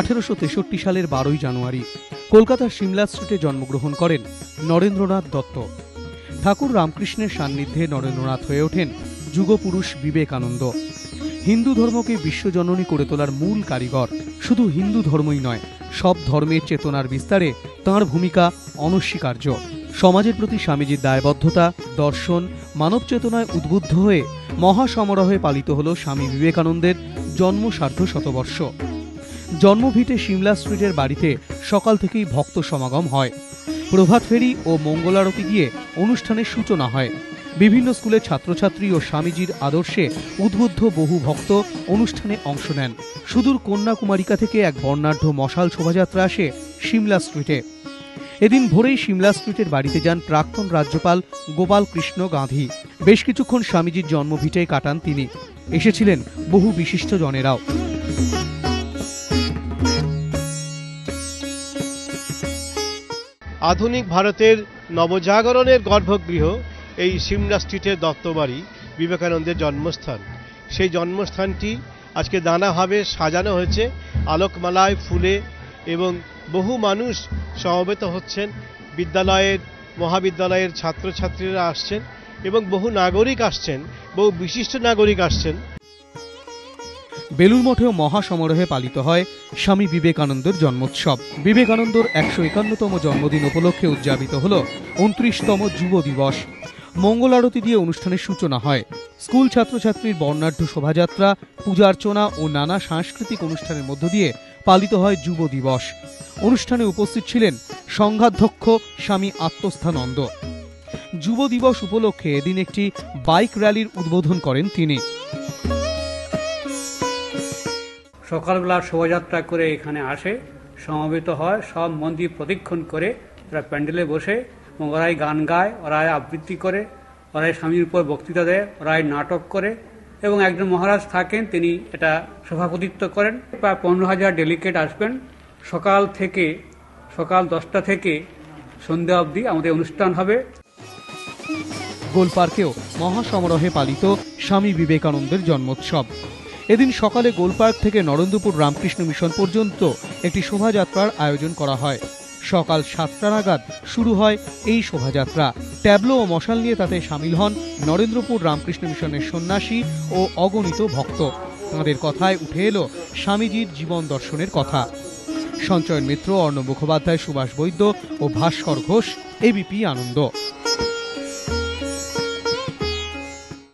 1863 সালের 12ই জানুয়ারি কলকাতার সিমলা স্ট্রিটে জন্মগ্রহণ করেন নরেন্দ্রনাথ দত্ত। ঠাকুর রামকৃষ্ণের সান্নিধ্যে নরেন্দ্রনাথ হয়ে ওঠেন যুগপুরুষ বিবেকানন্দ। হিন্দু ধর্মকে বিশ্বজননী করে তোলার মূল কারিগর। শুধু হিন্দু ধর্মই নয়, সব ধর্মের চেতনার বিস্তারে তাঁর ভূমিকা অনস্বীকার্য। সমাজের প্রতি স্বামীজির দায়বদ্ধতা, দর্শন, মানব চেতনায় উদ্বুদ্ধ হয়ে মহাসমারোহে পালিত হল স্বামী বিবেকানন্দের জন্ম সার্ধ শতবর্ষ। জন্মভিটে সিমলা স্ট্রিটের বাড়িতে সকাল থেকেই ভক্ত সমাগম হয়। প্রভাত ফেরি ও মঙ্গলারতি দিয়ে অনুষ্ঠানের সূচনা হয়। বিভিন্ন স্কুলের ছাত্রছাত্রী ও স্বামীজির আদর্শে উদ্বুদ্ধ বহু ভক্ত অনুষ্ঠানে অংশ নেন। সুদূর কন্যাকুমারিকা থেকে এক বর্ণাঢ্য মশাল শোভাযাত্রা আসে সিমলা স্ট্রিটে। এদিন ভোরেই সিমলা স্ট্রিটের বাড়িতে যান প্রাক্তন রাজ্যপাল গোপাল কৃষ্ণ গাঁধী। বেশ কিছুক্ষণ স্বামীজির জন্মভিটে কাটান তিনি। এসেছিলেন বহু বিশিষ্ট জনেরাও। আধুনিক ভারতের নবজাগরণের গর্ভগৃহ এই সিমলা স্ট্রিটের দত্তবাড়ি বিবেকানন্দের জন্মস্থান। সেই জন্মস্থানটি আজকে নানাভাবে সাজানো হয়েছে আলোকমালায়, ফুলে, এবং বহু মানুষ সমবেত হচ্ছেন। বিদ্যালয়ের, মহাবিদ্যালয়ের ছাত্রছাত্রীরা আসছেন এবং বহু নাগরিক আসছেন, বহু বিশিষ্ট নাগরিক আসছেন। বেলুড় মঠেও মহাসমারোহে পালিত হয় স্বামী বিবেকানন্দের জন্মোৎসব। বিবেকানন্দর 151তম জন্মদিন উপলক্ষে উদযাপিত হল 29তম যুব দিবস। মঙ্গল আরতি দিয়ে অনুষ্ঠানের সূচনা হয়। স্কুল ছাত্রছাত্রীর বর্ণাঢ্য শোভাযাত্রা, পূজার্চনা ও নানা সাংস্কৃতিক অনুষ্ঠানের মধ্য দিয়ে পালিত হয় যুব দিবস। অনুষ্ঠানে উপস্থিত ছিলেন সংঘাধ্যক্ষ স্বামী আত্মস্থানন্দ। যুব দিবস উপলক্ষে এদিন একটি বাইক র্যালির উদ্বোধন করেন তিনি। সকালবেলা শোভাযাত্রা করে এখানে আসে, সমবেত হয়, সব মন্দির প্রদক্ষিণ করে ওরা প্যান্ডেলে বসে, এবং ওরাই গান গায়, ওরাই আবৃত্তি করে, ওরাই স্বামীর উপর বক্তৃতা দেয়, ওরাই নাটক করে, এবং একজন মহারাজ থাকেন, তিনি এটা সভাপতিত্ব করেন। প্রায় 15,000 ডেলিগেট আসবেন। সকাল 10টা থেকে সন্ধ্যা অবধি আমাদের অনুষ্ঠান হবে। গোলপার্কেও মহাসমারোহে পালিত স্বামী বিবেকানন্দের জন্মোৎসব। এদিন সকালে গোলপার্ক থেকে নরেন্দ্রপুর রামকৃষ্ণ মিশন পর্যন্ত একটি শোভাযাত্রার আয়োজন করা হয়। সকাল 7টা নাগাদ শুরু হয় এই শোভাযাত্রা। ট্যাবলো ও মশাল নিয়ে তাতে সামিল হন নরেন্দ্রপুর রামকৃষ্ণ মিশনের সন্ন্যাসী ও অগণিত ভক্ত। তাঁদের কথায় উঠে এলো স্বামীজির জীবন দর্শনের কথা। সঞ্চয়ন মিত্র, অর্ণব মুখোপাধ্যায়, সুভাষ বৈদ্য ও ভাস্কর ঘোষ, এবিপি আনন্দ।